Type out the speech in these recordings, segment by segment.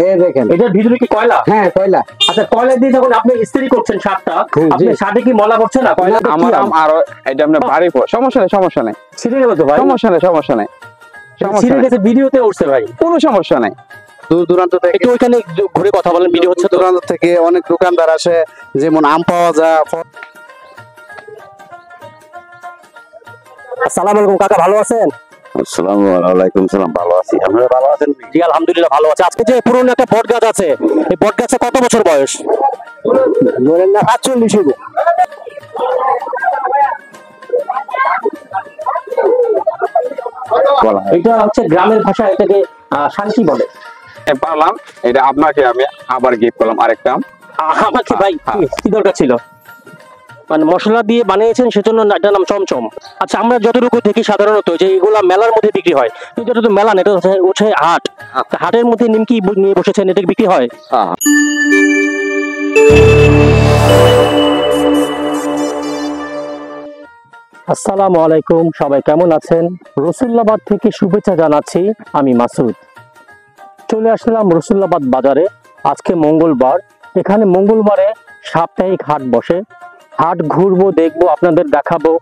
এই দেখেন এটার ভিতরে কি কয়লা? হ্যাঁ কয়লা। আচ্ছা কয়লা দিয়ে যখন আপনি ইস্ত্রি করছেন শার্টটা, আপনি শার্টে কি ময়লা পড়ছে না? কয়লা আমার আর এটা আপনি ভারী সমস্যা নেই ছিঁড়ে গেল তো ভাই। সমস্যা নেই ছিঁড়ে গেছে, ভিডিওতে উঠছে ভাই, কোনো সমস্যা নেই। দূর দূরান্ত থেকে একটু ওইখানে ঘুরে কথা বলেন, ভিডিও হচ্ছে। দূরান্ত থেকে অনেক দোকানদার আসে, যেমন আম পাওয়া যায়। আসসালামু আলাইকুম কাকা, ভালো আছেন? আসসালামু আলাইকুম সালাম, ভালো আছি। আপনারা ভালো আছেন? জি আলহামদুলিল্লাহ ভালো আছে। আজকে যে পুরনো একটা বট গাছ আছে, এই বট গাছে কত বছর বয়স? ধরেন না ৪৫ হবে। এটা হচ্ছে গ্রামের ভাষায় এটাকে শান্তি বলে। পারলাম এটা আপনাকে আমি আবার গিফট করলাম আরেকটা। আমাকে ভাই কি দরকার ছিল? মানে মশলা দিয়ে বানিয়েছেন সেজন্য এটার নাম চমচম। আচ্ছা আমরা যতটুকু দেখি সাধারণত যে এগুলা মেলার মধ্যে বিক্রি হয়, কিন্তু এটা তো মেলা না, এটা হচ্ছে হাট। হাটের মধ্যে নিমকি নিয়ে বসেছেন, এটা বিক্রি হয়? আসসালামু আলাইকুম, সবাই কেমন আছেন? রসুল্লাবাদ থেকে শুভেচ্ছা জানাচ্ছি, আমি মাসুদ। চলে আসলাম রসুল্লাবাদ বাজারে। আজকে মঙ্গলবার, এখানে মঙ্গলবারে সাপ্তাহিক হাট বসে। হাট ঘুরবো, দেখবো, আপনাদের দেখাবো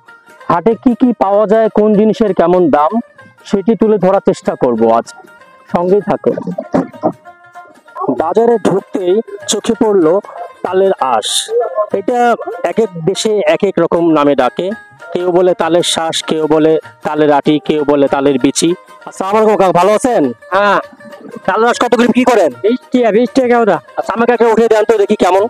হাটে কি কি পাওয়া যায়, কোন জিনিসের কেমন দাম, সেটি তুলে ধরার চেষ্টা করব। আজ সঙ্গেই থাকো। বাজারে ঢুকতেই চোখে পড়লো তালের আঁশ। এটা এক এক দেশে এক এক রকম নামে ডাকে। কেউ বলে তালের শ্বাস, কেউ বলে তালের আটি, কেউ বলে তালের বিচি। আসসালামু আলাইকুম কাকা, ভালো আছেন? হ্যাঁ। তালের আঁশ কত করে কি করেন? 20 টাকা ওটা। আচ্ছা আমাকে একটা উঠে দেন তো দেখি কেমন।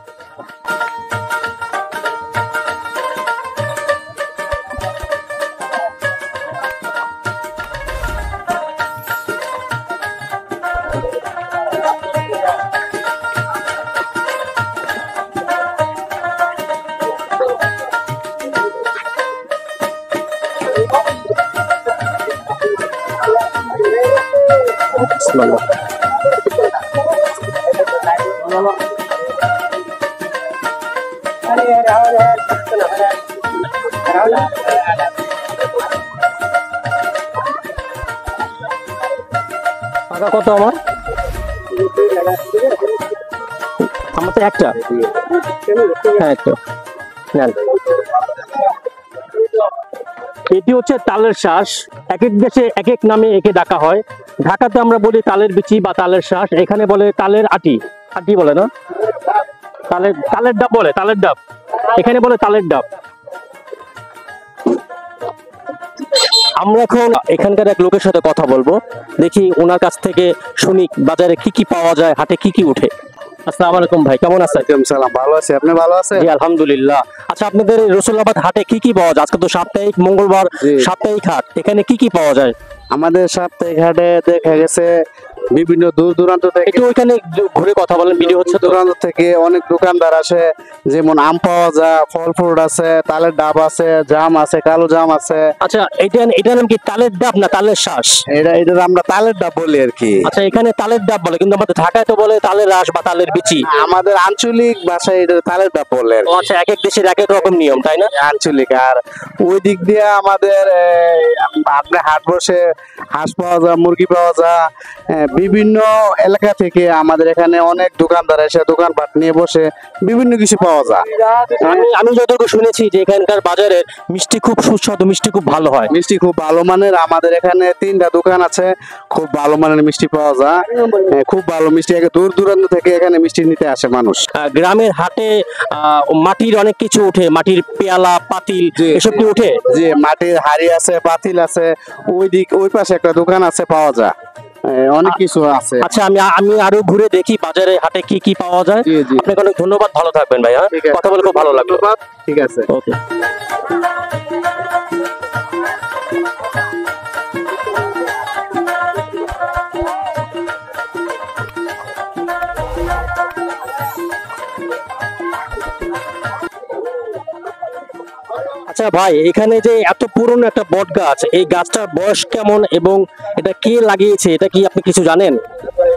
টাকা কত আমার? আমার তো একটা। হ্যাঁ তো নেন। এটি হচ্ছে তালের শ্বাস। এক এক দেশে এক এক নামে একে ডাকা হয়। ঢাকাতে আমরা বলি তালের বিচি বা তালের শ্বাস, এখানে বলে তালের আটি। আটি বলে না, তালের ডাব বলে, তালের ডাব এখানে বলে তালের ডাব। আমরা এখন এখানকার এক লোকের সাথে কথা বলবো, দেখি ওনার কাছ থেকে শুনি বাজারে কি কি পাওয়া যায়, হাটে কি কি উঠে। আসসালামু আলাইকুম ভাই, কেমন আছেন? সালাম, ভালো আছি। আপনি ভালো আছেন? জি আলহামদুলিল্লাহ। আচ্ছা আপনাদের এই রসুল্লাবাদ হাটে কি কি পাওয়া যায়? আজকে তো সাপ্তাহিক মঙ্গলবার, সাপ্তাহিক হাট, এখানে কি কি পাওয়া যায়? আমাদের সাপ্তাহিক হাটে দেখা গেছে বিভিন্ন দূর দূরান্ত থেকে, একটু ওইখানে ঘুরে কথা বলেন, ভিডিও হচ্ছে। দূরান্ত থেকে অনেক দোকানদার আসে, যেমন আম পাওয়া যায়, ফল ফ্রুট আছে, তালের ডাব আছে, জাম আছে, কালো জাম আছে। আচ্ছা এটা নাম কি তালের ডাব না তালের শ্বাস? এটা আমরা তালের ডাব বলি আর কি। আচ্ছা এখানে তালের ডাব বলে, কিন্তু আমাদের ঢাকায় তো বলে তালের রস বা তালের বিচি। আমাদের আঞ্চলিক ভাষায় এটা তালের ডাব বলে। আচ্ছা এক এক দেশের এক এক রকম নিয়ম, তাই না? আঞ্চলিক। আর ওই দিক দিয়ে আমাদের আপনার হাট বসে, হাঁস পাওয়া যায়, মুরগি পাওয়া যায়। বিভিন্ন এলাকা থেকে আমাদের এখানে অনেক দোকানদার এসে দোকানপাট নিয়ে বসে বিভিন্ন কিছু পাওয়া যায়। আমি যতটুকু শুনেছি যে এখানকার বাজারের মিষ্টি খুব সুস্বাদু, মিষ্টি খুব ভালো হয়। মিষ্টি খুব ভালো মানের। আমাদের এখানে 3টা দোকান আছে, খুব ভালো মানের মিষ্টি পাওয়া যায়। খুব ভালো মিষ্টি, দূর দূরান্ত থেকে এখানে মিষ্টি নিতে আসে মানুষ। গ্রামের হাটে মাটির অনেক কিছু উঠে, মাটির পেয়ালা, পাতিল, এসব কি উঠে? যে মাটির হাড়ি আছে, পাতিল আছে, ওই পাশে একটা দোকান আছে, পাওয়া যায় অনেক কিছু আছে। আচ্ছা আমি আরো ঘুরে দেখি বাজারে হাটে কি কি পাওয়া যায়। আপনাকে অনেক ধন্যবাদ, ভালো থাকবেন ভাই। হ্যাঁ, কথা বলে খুব ভালো লাগলো। ঠিক আছে, ওকে। আচ্ছা ভাই, এখানে যে এত পুরনো একটা বট গাছ, এই গাছটার বয়স কেমন এবং এটা কে লাগিয়েছে, এটা কি আপনি কিছু জানেন?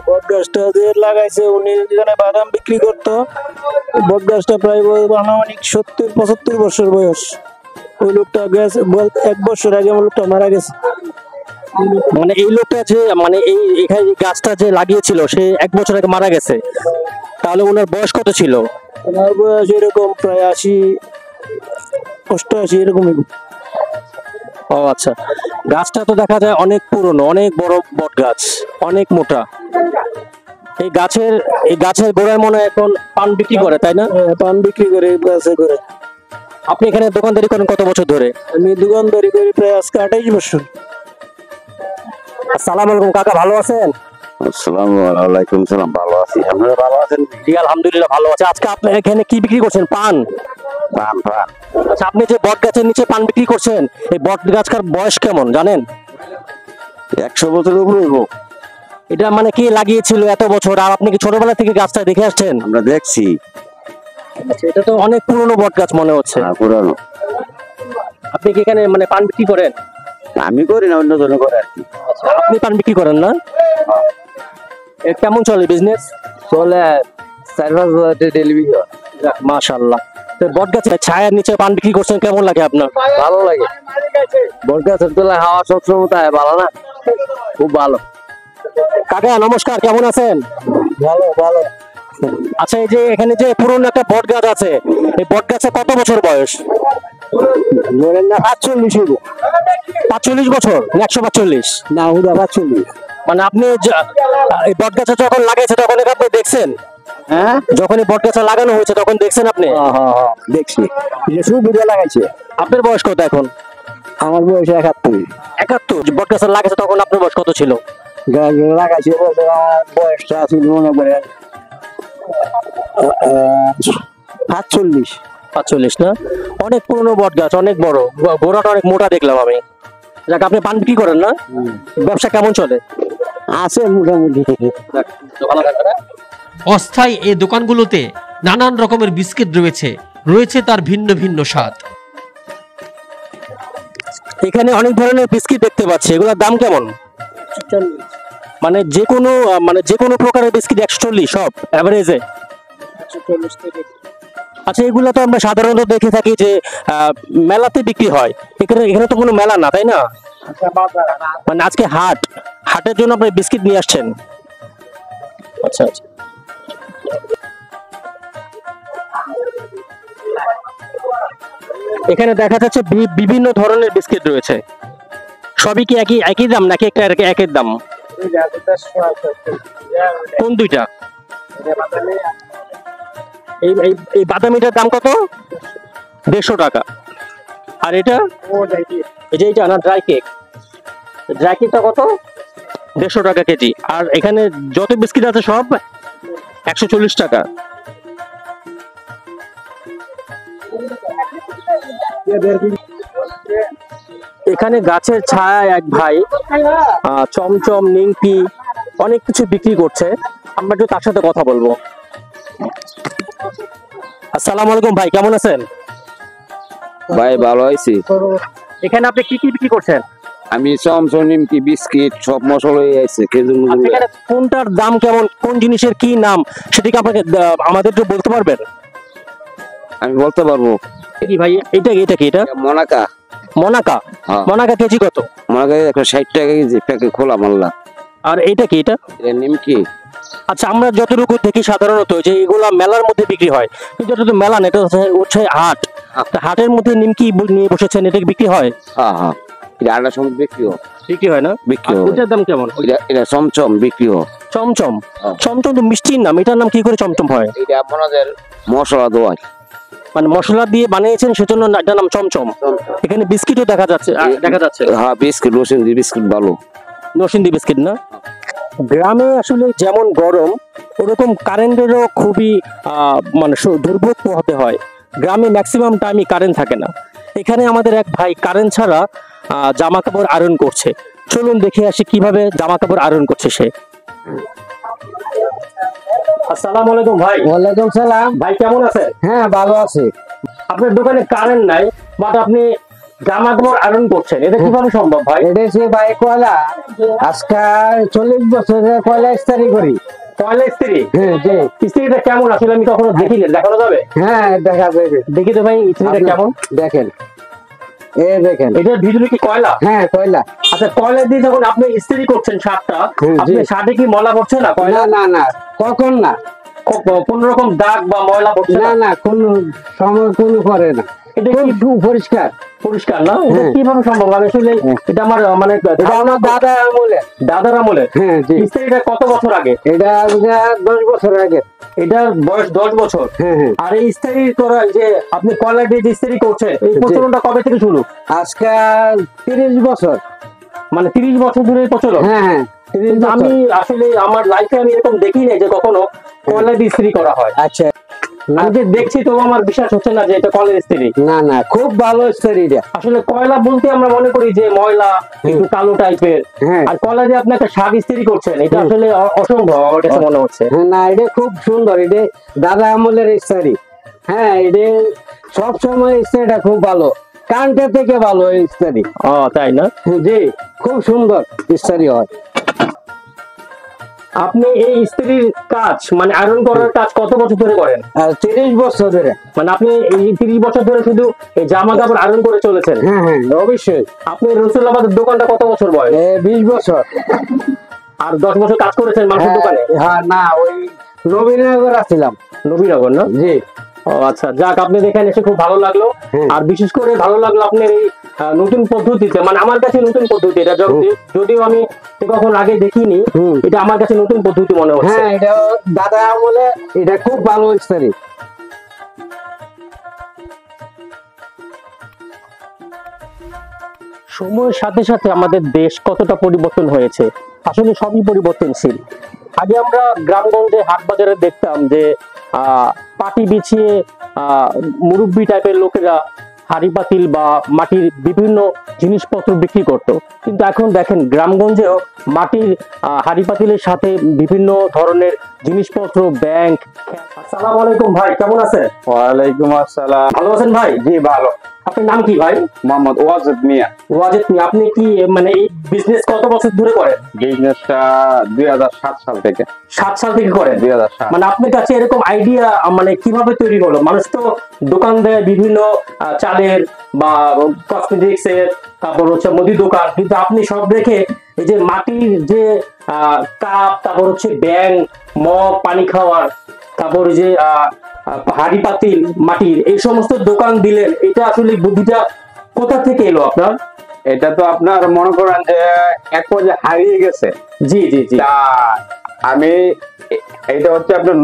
বট গাছটা যে লাগাইছে উনি যেখানে বাদাম বিক্রি করতো, বট গাছটা প্রায় আনুমানিক 70-75 বছর বয়স। ওই লোকটা গেছে, 1 বছর আগে লোকটা মারা গেছে। মানে এই লোকটা যে মানে এই এখানে এই গাছটা যে লাগিয়েছিল সে 1 বছর আগে মারা গেছে, তাহলে ওনার বয়স কত ছিল? ওনার বয়স এরকম প্রায় 80 88 এরকমই। ও আচ্ছা, গাছটা তো দেখা যায় অনেক পুরনো, অনেক বড় বট গাছ, অনেক মোটা। এই গাছের গোড়ায় মনে হয় এখন পান বিক্রি করে, তাই না? পান বিক্রি করে গাছে করে। আপনি এখানে দোকানদারি করেন কত বছর ধরে? আমি দোকানদারি করি প্রায় আজকে 28 বছর। আসসালামু আলাইকুম কাকা, ভালো আছেন? আসসালামু আলাইকুম সালাম, ভালো আছি। আপনারা ভালো আছেন? জি আলহামদুলিল্লাহ ভালো আছে। আজকে আপনি এখানে কি বিক্রি করছেন? পান? পান পান। আচ্ছা, আপনি যে বট গাছের নিচে পান বিক্রি করছেন, এই বট গাছটার বয়স কেমন জানেন? 100 বছরের উপরে হইব। এটা মানে কে লাগিয়েছিল এত বছর, আর আপনি কি ছোটবেলা থেকে গাছটা দেখে আসছেন? আমরা দেখছি। আচ্ছা, এটা তো অনেক পুরনো বট গাছ মনে হচ্ছে। পুরানো। আপনি কি এখানে মানে পান বিক্রি করেন? আমি করি না, অন্য জনে করে আর কি। আচ্ছা, আপনি পান বিক্রি করেন না? কেমন চলে বিজনেস? চলে 4-5 বছর ডেলিভারি হয়। মাশাআল্লাহ। তো বট গাছের ছায়ার নিচে পান বিক্রি করছেন, কেমন লাগে আপনার? ভালো লাগে। বট গাছের তলায় হাওয়া সবসময় তাই ভালো না, খুব ভালো। কাকা নমস্কার, কেমন আছেন? ভালো ভালো। আচ্ছা, এই যে এখানে যে পুরনো একটা বট গাছ আছে, এই বট গাছে কত বছর বয়স? ধরেন না 45 হইব। 45 বছর না 145? না হুদা 45। মানে আপনি এই বট গাছে যখন লাগাইছে তখন এটা আপনি দেখছেন? হ্যাঁ যখন এই বট গাছে লাগানো হয়েছে তখন দেখছেন আপনি? দেখছি। এটা শুধু দুটো লাগাইছে। আপনার বয়স কত এখন? আমার বয়স 71। 71? বট গাছে লাগাইছে তখন আপনার বয়স কত ছিল? গাছ লাগাইছে বছর আমার বয়সটা ছিল মনে করে 48। 45 না? অনেক পুরনো বট গাছ, অনেক বড়, গোড়াটা অনেক মোটা দেখলাম আমি। যাক, আপনি পান বিক্রি করেন না? ব্যবসা কেমন চলে? আছে মোটামুটি। ভালো থাকবে না? অস্থায়ী এই দোকানগুলোতে নানান রকমের বিস্কিট রয়েছে তার ভিন্ন ভিন্ন স্বাদ। এখানে অনেক ধরনের বিস্কিট দেখতে পাচ্ছি, এগুলোর দাম কেমন? মানে যে কোনো প্রকারের বিস্কিট 140 সব এভারেজে? আচ্ছা, এগুলো তো আমরা সাধারণত দেখে থাকি যে মেলাতে বিক্রি হয়, এখানে তো কোনো মেলা না, তাই না? মানে আজকে হাটের জন্য আপনি বিস্কিট নিয়ে আসছেন? আচ্ছা আচ্ছা। এখানে দেখা যাচ্ছে বিভিন্ন ধরনের বিস্কিট রয়েছে, সবই কি একই দাম নাকি একটা একের দাম? কোন দুইটা? এই বাদামিটার দাম কত? 150 টাকা। আর এটা এইটা না, ড্রাই কেকটা কত? 150 টাকা কেজি। আর এখানে যত বিস্কিট আছে সব 140 টাকা। এখানে গাছের ছায়ায় এক ভাই চমচম, নিমকি অনেক কিছু বিক্রি করছে, আমরা একটু তার সাথে কথা বলবো। আসসালামু আলাইকুম ভাই, কেমন আছেন? ভাই ভালো আছি। এখানে আপনি কি কি বিক্রি করছেন? আমি চমচম, নিমকি, বিস্কিট সব মশলাই আছে। খেজুর আপনি এখানে কোনটার দাম কেমন, কোন জিনিসের কি নাম সেটাকে আপনাকে আমাদের একটু বলতে পারবেন? আমি বলতে পারবো। কি ভাই এটা কি? এটা মনাকা। মনাকা? হ্যাঁ। মনাকা কেজি কত? মনাকা 160 টাকা কেজি, প্যাকেট খোলা মাল্লা। আর এটা কি? এটা নিমকি। আচ্ছা, আমরা যতটুকু দেখি সাধারণত যে এগুলা মেলার মধ্যে বিক্রি হয়, কিন্তু এটা তো মেলা না, এটা হচ্ছে হাট। হাটের মধ্যে নিমকি নিয়ে বসেছেন, এটা বিক্রি হয়? হ্যাঁ হ্যাঁ, এটা আলাদা সময় বিক্রি হয় না? বিক্রি হয়। এটার দাম কেমন? এটা চমচম বিক্রি হয়। চমচম? হ্যাঁ। চমচম তো মিষ্টির নাম, এটার নাম কি করে চমচম হয়? এটা আপনাদের মশলা দোয়াই, মানে মশলা দিয়ে বানিয়েছেন সেজন্য এটার নাম চমচম। এখানে বিস্কিটও দেখা যাচ্ছে। হ্যাঁ বিস্কিট, রসুন বিস্কিট ভালো। নরসিংদী বিস্কিট না? গ্রামে আসলে যেমন গরম, ওরকম কারেন্টেরও খুবই মানে দুর্ভোগ পোহাতে হয়। গ্রামে ম্যাক্সিমাম টাইমই কারেন্ট থাকে না। এখানে আমাদের এক ভাই কারেন্ট ছাড়া জামা কাপড় আয়রন করছে। চলুন দেখে আসি কিভাবে জামা কাপড় আয়রন করছে সে। আসসালামু আলাইকুম ভাই। ওয়ালাইকুম সালাম। ভাই কেমন আছেন? হ্যাঁ ভালো আছে। আপনার দোকানে কারেন্ট নাই, বাট আপনি জামা কাপড় আয়রন করছেন, এটা কিভাবে সম্ভব ভাই? এটা সে ভাই কয়লা আজকে 40 বছরের কয়লা ইস্তারি করি। কয়লা ইস্ত্রি? হ্যাঁ জি। ইস্ত্রিটা কেমন আসলে আমি কখনো দেখিনি, দেখানো যাবে? হ্যাঁ দেখা যাবে। দেখি তো ভাই ইস্ত্রিটা কেমন। দেখেন এই দেখেন, এটার ভিতরে কি কয়লা? হ্যাঁ কয়লা। আচ্ছা, কয়লা দিয়ে যখন আপনি ইস্ত্রি করছেন শার্টটা, হুম, জি। আপনি শার্টে কি ময়লা পড়ছে না? কয়লা না না না, কখন না, কোন রকম দাগ বা ময়লা পড়ছে না না? না, কোনো সময় কোনো করে না, এটা কি খুব পরিষ্কার। পরিষ্কার না? এটা হ্যাঁ। কিভাবে সম্ভব? আমি আসলে এটা আমার মানে এটা আমার দাদা আমলে। দাদার আমলে। হ্যাঁ জি, ইস্ত্রিটা কত বছর আগে? এটা 10 বছর আগে। এটার বয়স 10 বছর। হ্যাঁ হ্যাঁ, আর এই ইস্ত্রি করা, যে আপনি কয়লা দিয়ে যে ইস্ত্রি করছেন, এই প্রচলনটা কবে থেকে শুরু? আজকাল 30 বছর। মানে 30 বছর ধরে এই প্রচলন? হ্যাঁ হ্যাঁ, 30 কিন্তু বছর। আমি আসলে আমার লাইফে আমি এরকম দেখি নাই যে কখনো কয়লা দিয়ে ইস্ত্রি করা হয়। আচ্ছা, আমি যে দেখছি তো আমার বিশ্বাস হচ্ছে না যে এটা কয়লার ইস্ত্রি। না না, খুব ভালো স্টোরিটা। আসলে কয়লা বলতে আমরা মনে করি যে ময়লা, একটু কালো টাইপের। হ্যাঁ। আর কয়লা দিয়ে আপনি একটা শার্ট ইস্ত্রি করছেন, এটা আসলে অসম্ভব আমার কাছে মনে হচ্ছে। হ্যাঁ, না এটা খুব সুন্দর, এটা দাদা আমলের স্টোরি। হ্যাঁ, এটা সব সময় স্টোরিটা খুব ভালো, কানটা থেকে ভালো এই স্টোরি। ও তাই না? জি, খুব সুন্দর স্টোরি হয়। আপনি এই ইস্ত্রির কাজ মানে আয়রন করার কাজ কত বছর ধরে করেন? আর 30 বছর ধরে। মানে আপনি এই 30 বছর ধরে শুধু এই জামা কাপড় আয়রন করে চলেছেন? হ্যাঁ হ্যাঁ, অবশ্যই। আপনি রসুলাবাদের দোকানটা কত বছর বয়স? 20 বছর। আর 10 বছর কাজ করেছেন মানুষের দোকানে? হ্যাঁ, না ওই নবীনগর আসছিলাম। নবীনগর না? জি, ও আচ্ছা, যাক, আপনি দেখেন এসে খুব ভালো লাগলো। আর বিশেষ করে ভালো লাগলো আপনার এই নতুন পদ্ধতিতে, মানে আমার কাছে নতুন পদ্ধতি এটা, যদিও আমি কখন আগে দেখিনি, এটা আমার কাছে নতুন পদ্ধতি মনে হচ্ছে। হ্যাঁ, এটা দাদা আমলে, এটা খুব ভালো স্টোরি। সময়ের সাথে সাথে আমাদের দেশ কতটা পরিবর্তন হয়েছে, আসলে সবই পরিবর্তনশীল। আগে আমরা গ্রামগঞ্জে হাট বাজারে দেখতাম যে পাটি বিছিয়ে মুরব্বি টাইপের লোকেরা হাড়ি পাতিল বা মাটির বিভিন্ন জিনিসপত্র বিক্রি করত, কিন্তু এখন দেখেন গ্রামগঞ্জেও মাটির হাড়ি পাতিলের সাথে বিভিন্ন ধরনের জিনিসপত্র, ব্যাংক। আসসালামু আলাইকুম ভাই, কেমন আছেন? ওয়ালাইকুম আসসালাম। ভালো আছেন ভাই? জি ভালো। আপনার নাম কি ভাই? মোহাম্মদ ওয়াজেদ মিয়া। ওয়াজেদ মিয়া, আপনি কি মানে এই বিজনেস কত বছর ধরে করেন? বিজনেসটা 2007 সাল থেকে। 7 সাল থেকে করেন? 2007। মানে আপনার কাছে এরকম আইডিয়া মানে কিভাবে তৈরি হলো? মানুষ তো দোকান দেয় বিভিন্ন চালের বা কসমেটিক্স এর, তারপর হচ্ছে মুদি দোকান, কিন্তু আপনি সব রেখে এই যে মাটির যে কাপ, তারপর হচ্ছে ব্যাং, মগ পানি খাওয়ার, তারপর যে হাড়ি পাতিল মাটির, এই সমস্ত দোকান দিলেন, এটা আসলে বুদ্ধিটা কোথা থেকে এলো আপনার? এটা তো আপনার মনে করেন যে এক পর্যায়ে হারিয়ে গেছে। জি জি জি। তা আমি এটা হচ্ছে আপনার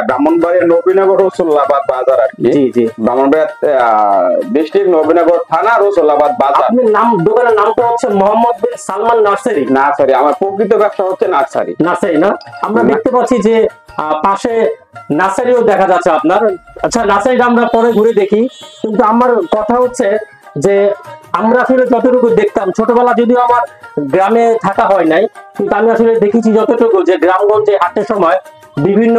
ব্রাহ্মণবাড়িয়া নবীনগর রসুল্লাবাদ বাজার আর কি। জি জি। ব্রাহ্মণবাড়িয়া ডিস্ট্রিক্ট নবীনগর থানা রসুল্লাবাদ বাজার। আপনার নাম, দোকানের নামটা হচ্ছে মোহাম্মদ বিন সালমান নার্সারি? নার্সারি। আমার প্রকৃত ব্যবসা হচ্ছে নার্সারি। নার্সারি না? আমরা দেখতে পাচ্ছি যে পাশে নার্সারিও দেখা যাচ্ছে আপনার। আচ্ছা, নার্সারিটা আমরা পরে ঘুরে দেখি, কিন্তু আমার কথা হচ্ছে যে আমরা আসলে যতটুকু দেখতাম ছোটবেলা, যদিও আমার গ্রামে থাকা হয় নাই, কিন্তু আমি আসলে দেখেছি যতটুকু যে গ্রামগঞ্জে হাটের সময় বিভিন্ন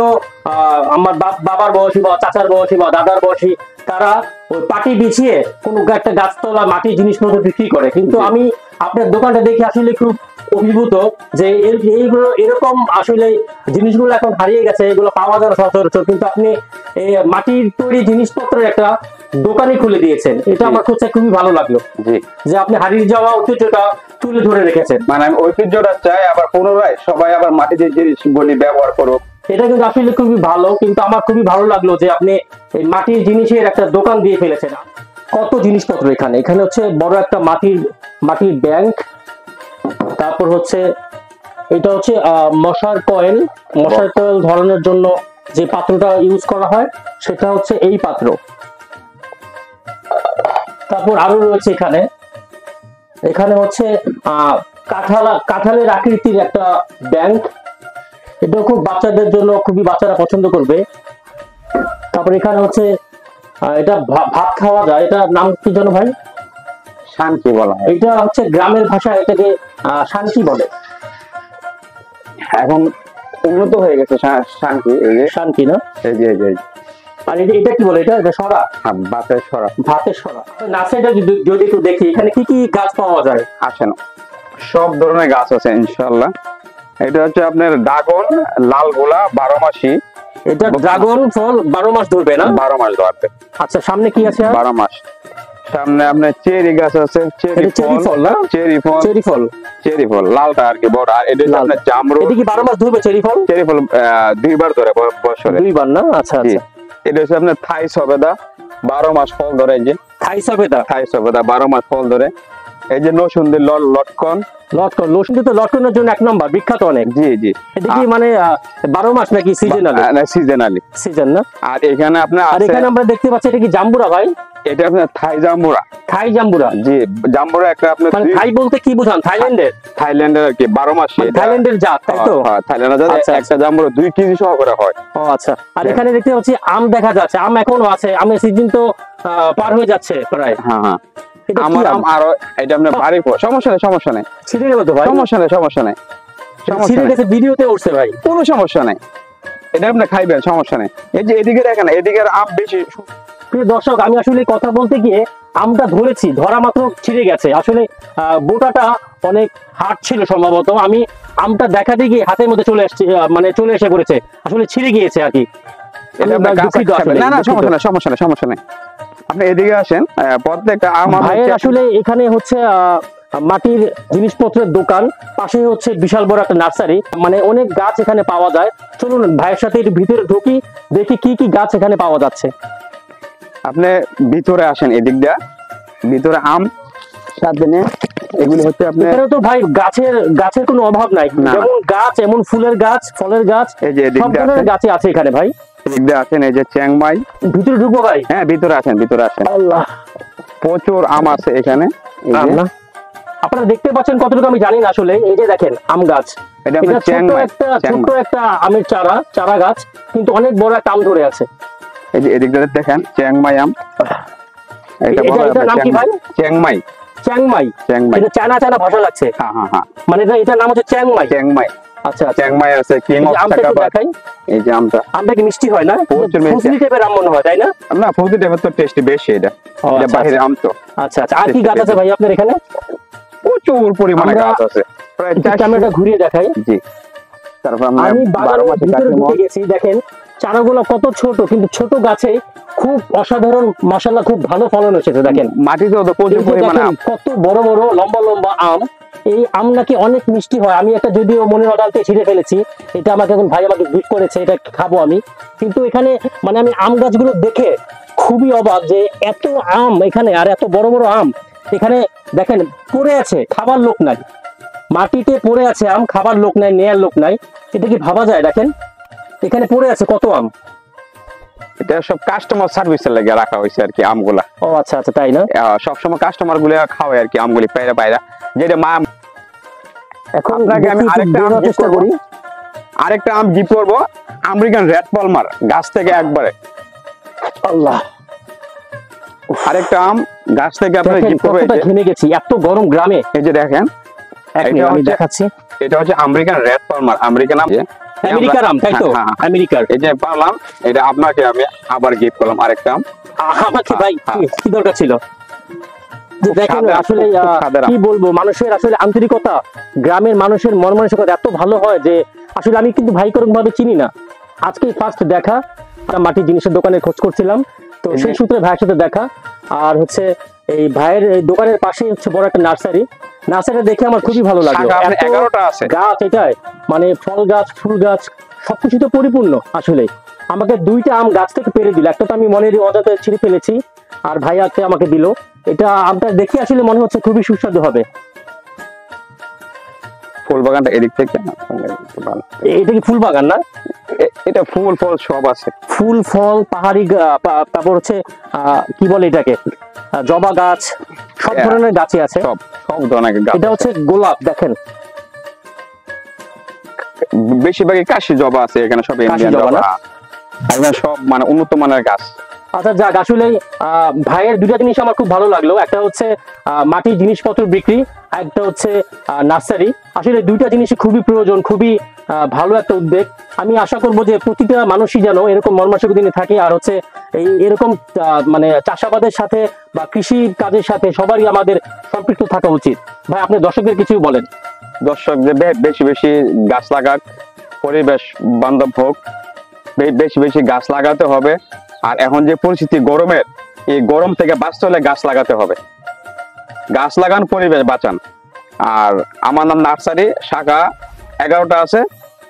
আমার বাবার বয়সী বা চাচার বয়সী বা দাদার বয়সী, তারা ওই পাটি বিছিয়ে কোনো একটা গাছতলা মাটির জিনিসপত্র বিক্রি করে। কিন্তু আমি আপনার দোকানটা দেখে আসলে খুব অভিভূত যে এইগুলো এরকম আসলে জিনিসগুলো এখন হারিয়ে গেছে, এগুলো পাওয়া যায় না সচরাচর, কিন্তু আপনি এই মাটির তৈরি জিনিসপত্রের একটা দোকানই খুলে দিয়েছেন। এটা আমার কাছে খুবই ভালো লাগলো জি, যে আপনি হারিয়ে যাওয়া ঐতিহ্যটা তুলে ধরে রেখেছেন। মানে আমি ঐতিহ্যটা চাই আবার পুনরায় সবাই আবার মাটির জিনিসগুলি ব্যবহার করুক। এটা কিন্তু আসলে খুবই ভালো, কিন্তু আমার খুবই ভালো লাগলো যে আপনি এই মাটির জিনিসের একটা দোকান দিয়ে ফেলেছেন। কত জিনিসপত্র এখানে, এখানে হচ্ছে বড় একটা মাটির ব্যাংক, তারপর হচ্ছে এটা হচ্ছে মশার কয়েল ধরানোর জন্য যে পাত্রটা ইউজ করা হয় সেটা হচ্ছে এই পাত্র। তারপর আরো রয়েছে এখানে হচ্ছে কাঁঠালের আকৃতির একটা ব্যাংক, এটা খুব বাচ্চাদের জন্য, খুবই বাচ্চারা পছন্দ করবে। তারপর এখানে হচ্ছে এটা ভাত খাওয়া যায়, এটা নাম কি জানো ভাই? শান্তি বলা হয়। এটা হচ্ছে গ্রামের ভাষায় এটাকে শান্তি বলে। এখন উন্নত হয়ে গেছে শান্তি। এই যে শান্তি না? এই যে আর এটা কি বলে? এটা সরা? ভাতের সরা। ভাতের সরা। নার্সারিটা যদি একটু দেখি, এখানে কি কি গাছ পাওয়া যায়? আসেন, সব ধরনের গাছ আছে ইনশাআল্লাহ। এটা হচ্ছে আপনার ড্রাগন, লাল গোলা, 12 মাসি। এটা ড্রাগন ফল 12 মাস ধরবে না? 12 মাস ধরবে। আচ্ছা, সামনে কি আছে? 12 মাস। সামনে আপনার চেরি গাছ আছে, এটা চেরি ফল না? চেরি ফল, চেরি ফল লালটা আর কি বড়। আর এটা হচ্ছে আপনার জামরুল। এটা কি 12 মাস ধরবে চেরি ফল? চেরি ফল 2 বার ধরে বছরে। 2 বার না? আচ্ছা জি। আচ্ছা। এটা হচ্ছে আপনার থাই সবেদা, 12 মাস ফল ধরে। এই যে থাই সবেদা, থাই সবেদা 12 মাস ফল ধরে। এই যে নসুন্দি লটকন, লটকন তো লটকনের জন্য 1 নম্বর, বিখ্যাত অনেক। জি জি। এটা কি মানে 12 মাস নাকি সিজনালি? না, সিজনালি সিজন না? আর এখানে আপনার আর আছে, এখানে আমরা দেখতে পাচ্ছি এটা কি জাম্বুরা ভাই? এটা আপনার থাই জাম্বুরা। থাই জাম্বুরা? জি, জাম্বুরা একটা আপনার মানে থাই বলতে কি বোঝান? থাইল্যান্ডের? থাইল্যান্ডের আর কি 12 মাস। থাইল্যান্ডের জাত, তাই তো? হ্যাঁ, থাইল্যান্ডের জাত। আচ্ছা, একটা জাম্বুরা 2 কেজি সহ করে হয়। ও আচ্ছা। আর এখানে দেখতে পাচ্ছি আম দেখা যাচ্ছে, আম এখনো আছে, আমের সিজন তো পার হয়ে যাচ্ছে প্রায়। হ্যাঁ হ্যাঁ। এটা কি আমার আম? আরো এটা আপনার বাড়ি সমস্যা নেই, সমস্যা নেই, ছিঁড়ে গেল তো ভাই? সমস্যা নেই, সমস্যা নেই, সমস্যা ছিঁড়ে নেই, গেছে, ভিডিওতে উঠছে ভাই। কোনো সমস্যা নেই। এটা আপনি খাইবেন, সমস্যা নেই। এই যে এদিকে দেখেন, এদিকের আম বেশি। প্রিয় দর্শক, আমি আসলে কথা বলতে গিয়ে আমটা ধরেছি, ধরা মাত্র ছিঁড়ে গেছে। আসলে বোটাটা অনেক হার্ড ছিল সম্ভবত। আমি আমটা দেখাতে গিয়ে হাতের মধ্যে চলে আসছে, মানে চলে এসে পড়েছে, আসলে ছিঁড়ে গিয়েছে আর কি। এটা আমি আপনার দুঃখিত কাঁচা খাবেন। আসলে, না না, দুঃখিত। সমস্যা নেই, সমস্যা নেই, সমস্যা নেই। আপনি এদিকে আসেন। প্রত্যেকটা আম ভাইয়ের আসলে এখানে হচ্ছে মাটির জিনিসপত্রের দোকান, পাশে হচ্ছে বিশাল বড় একটা নার্সারি, মানে অনেক গাছ এখানে পাওয়া যায়। চলুন ভাইয়ের সাথে একটু ভিতরে ঢুকি, দেখি কি কি গাছ এখানে পাওয়া যাচ্ছে। আপনি ভিতরে আসেন, এদিক দিয়া ভিতরে আম সাথে নিয়ে। এগুলি হচ্ছে আপনার, এখানে তো ভাই গাছের কোনো অভাব নাই, না। যেমন গাছ এমন ফুলের গাছ, ফলের গাছ, এই যে এদিক সব দিয়ে ধরনের আসেন, গাছই আছে এখানে ভাই। এদিক দিয়ে আসেন। এই যে চ্যাংমাই। ভিতরে ঢুকবো ভাই? হ্যাঁ, ভিতরে আসেন, ভিতরে আসেন। আল্লাহ, প্রচুর আম আছে এখানে। এই যে, আম না? আপনারা দেখতে পাচ্ছেন কতটুকু আমি জানি না আসলে। এই যে দেখেন আম গাছ, এটা আপনার এটা ছোট চ্যাংমাই, একটা চ্যাংমাই। আমের চারা গাছ, কিন্তু অনেক বড় একটা আম ধরে আছে। এই যে এদিক দিয়ে দেখেন চ্যাংমাই আম। এটা বড় এটার নাম কি ভাই? চ্যাংমাই, চ্যাংমাই? চ্যাংমাই। এটা চায়না ভাষা লাগছে। হ্যাঁ হ্যাঁ হ্যাঁ, মানে এটার নাম হচ্ছে চ্যাংমাই। চ্যাংমাই। আচ্ছা আচ্ছা। চ্যাংমাই আছে, কিং এই অফ যে আমটা একটু সাকাবাদ। দেখাই। এই যে আমটা, আমটা কি মিষ্টি হয় না? প্রচুর মিষ্টি। ফুসলি টাইপের আম মনে হয়, তাই না? না, ফৌজি টাইপের তো টেস্ট বেশি। এটা ও, এটা আচ্ছা, বাইরের আম তো। আচ্ছা আচ্ছা। আর কি গাছ আছে ভাই আপনার এখানে? প্রচুর পরিমাণে আমরা- গাছ আছে, প্রায় একটু 400। ক্যামেরাটা ঘুরিয়ে দেখাই। জি। তারপর আমরা আমি 12 বাগানের মাসে ভিতরে কাটিমো। ঢুকে গেছি, দেখেন চারাগুলো কত ছোট, কিন্তু ছোট গাছে খুব অসাধারণ, মাশাআল্লাহ খুব ভালো ফলন এসেছে। দেখেন মাটিতেও তো প্রচুর এই যে পরিমাণে দেখেন আম। কত বড় বড় লম্বা লম্বা আম। এই আম নাকি অনেক মিষ্টি হয়। আমি একটা যদিও মনের অজান্তে ছিঁড়ে ফেলেছি, এটা আমাকে এখন ভাই আমাকে গিফট করেছে, এটা খাবো আমি। কিন্তু এখানে মানে আমি আম গাছগুলো দেখে খুবই অবাক যে এত আম এখানে, আর এত বড় বড় আম এখানে। দেখেন পড়ে আছে, খাবার লোক নাই, মাটিতে পড়ে আছে আম, খাবার লোক নাই, নেয়ার লোক নাই। এটা কি ভাবা যায়? দেখেন এখানে পড়ে আছে কত আম। এটা সব কাস্টমার সার্ভিসের লাগে রাখা হয়েছে আর কি আমগুলা। ও আচ্ছা আচ্ছা, তাই না? সবসময় কাস্টমার গুলো খাওয়ায় আর কি আমগুলি পায়রা পায়রা। যেটা মা, এখন আপনাকে আমি দেখি একটু আরেকটা আম বোঝার gift চেষ্টা করবো। করি। আরেকটা আম গিফট করবো, আমেরিকান রেড পালমার, গাছ থেকে একবারে। আল্লাহ, আরেকটা আম গাছ থেকে আপনার দেখেন গিফট করবো। কতটা ঘেমে গেছি এত গরম গ্রামে। এই যে দেখেন, এক এটা মিনিট আমি হচ্ছে- দেখাচ্ছি। এটা হচ্ছে আমেরিকান রেড পালমার, আমেরিকান আম। আমেরিকার আম, তাই তো? হ্যাঁ, হ্যাঁ। আমেরিকার। এই যে পারলাম, এটা আপনাকে আমি আবার গিফট করলাম আরেকটা আম। আমাকে ভাই হ্যাঁ। কি দরকার ছিল? যে দেখেন সাদা, আসলে খুব সাদা আম। কি বলবো, মানুষের আসলে আন্তরিকতা, গ্রামের মানুষের মন মানসিকতা এত ভালো হয় যে আসলে আমি কিন্তু ভাই কোরকম ভাবে চিনি না, আজকে ফার্স্ট দেখা। আমরা মাটির জিনিসের দোকানে খোঁজ করছিলাম, তো সেই সূত্রে ভাইয়ের সাথে দেখা। আর হচ্ছে এই ভাইয়ের এই দোকানের পাশেই হচ্ছে বড় একটা নার্সারি দেখে আমার খুবই ভালো লাগলো। শাখা আপনার এত 11টা আছে। গাছ এটাই, মানে ফল গাছ, ফুল গাছ, সবকিছু তো পরিপূর্ণ। আসলে আমাকে 2টা আম গাছ থেকে পেরে দিল, একটা তো আমি মনের অজাতে ছিঁড়ে ফেলেছি, আর ভাই আজকে আমাকে দিল। এটা আমটা দেখে আসলে মনে হচ্ছে খুবই সুস্বাদু হবে। ফুল বাগানটা এদিক থেকে। এটা কি ফুল বাগান না? এটা ফুল ফল সব আছে। ফুল ফল, পাহাড়ি তারপর হচ্ছে কি বলে এটাকে, জবা গাছ, সব হ্যাঁ। ধরনের গাছই আছে। সব সব ধরনের গাছ এটা আছে। হচ্ছে গোলাপ, দেখেন বেশিরভাগই কাশি জবা আছে এখানে, সব ইন্ডিয়ান জবা জবা। না? একদম সব মানে উন্নত মানের গাছ। আচ্ছা যাক, আসলে ভাইয়ের 2টা জিনিস আমার খুব ভালো লাগলো। একটা হচ্ছে মাটির জিনিসপত্র বিক্রি, আর একটা হচ্ছে নার্সারি। আসলে 2টা জিনিসই খুবই প্রয়োজন, খুবই ভালো একটা উদ্যোগ। আমি আশা করবো যে প্রতিটা মানুষই যেন এরকম মর্মাসিক দিনে থাকে, আর হচ্ছে এরকম মানে চাষাবাদের সাথে বা কৃষি কাজের সাথে সবারই আমাদের সম্পৃক্ত থাকা উচিত। ভাই আপনি দর্শকদের কিছু বলেন। দর্শক যে বেশি বেশি গাছ লাগাক, পরিবেশ বান্ধব হোক, বেশি বেশি গাছ লাগাতে হবে। আর এখন যে পরিস্থিতি গরমের, এই গরম থেকে বাঁচতে হলে গাছ লাগাতে হবে। গাছ লাগান, পরিবেশ বাঁচান। আর আমার নাম নার্সারি, শাখা 11টা আছে,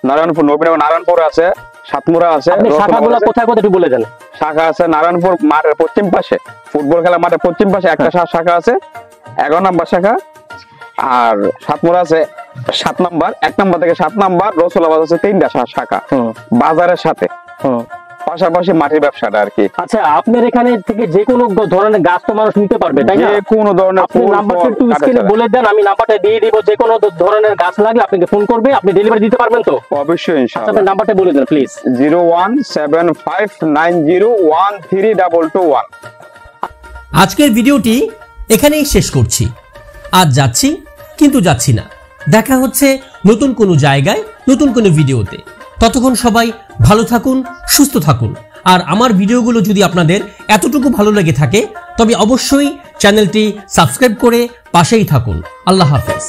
নারায়ণপুর, নবীনগর নারায়ণপুর আছে, সাতমুরা আছে। আপনি শাখাগুলো কোথায় কোথায় একটু বলে দেন। শাখা আছে নারায়ণপুর মাঠের পশ্চিম পাশে, ফুটবল খেলা মাঠের পশ্চিম পাশে একটা শাখা আছে, 11 নম্বর শাখা। আর সাতমুরা আছে 7 নম্বর, 1 নম্বর থেকে 7 নম্বর। রসুলাবাদ আছে 3টা শাখা বাজারের সাথে, পাশাপাশি মাটির ব্যবসাটা আর কি। আচ্ছা, আপনার এখানে থেকে যে কোনো ধরনের গাছ তো মানুষ নিতে পারবে, তাই না? যে কোনো ধরনের আপনি ফুল, নাম্বারটা একটু ফল, স্ক্রিনে কাঁটাচারা। বলে দেন, আমি নাম্বারটা দিয়ে দিব। যে কোনো ধরনের গাছ লাগলে আপনাকে ফোন করবে, আপনি ডেলিভারি দিতে পারবেন তো? অবশ্যই আচ্ছা, ইনশাআল্লাহ। আপনার নাম্বারটা বলে দেন প্লিজ। 01759013221। আজকের ভিডিওটি এখানেই শেষ করছি। আজ যাচ্ছি, কিন্তু যাচ্ছি না। দেখা হচ্ছে নতুন কোনো জায়গায়, নতুন কোনো ভিডিওতে। ততক্ষণ সবাই ভালো থাকুন, সুস্থ থাকুন। আর আমার ভিডিওগুলো যদি আপনাদের এতটুকু ভালো লেগে থাকে তবে অবশ্যই চ্যানেলটি সাবস্ক্রাইব করে পাশেই থাকুন। আল্লাহ হাফেজ।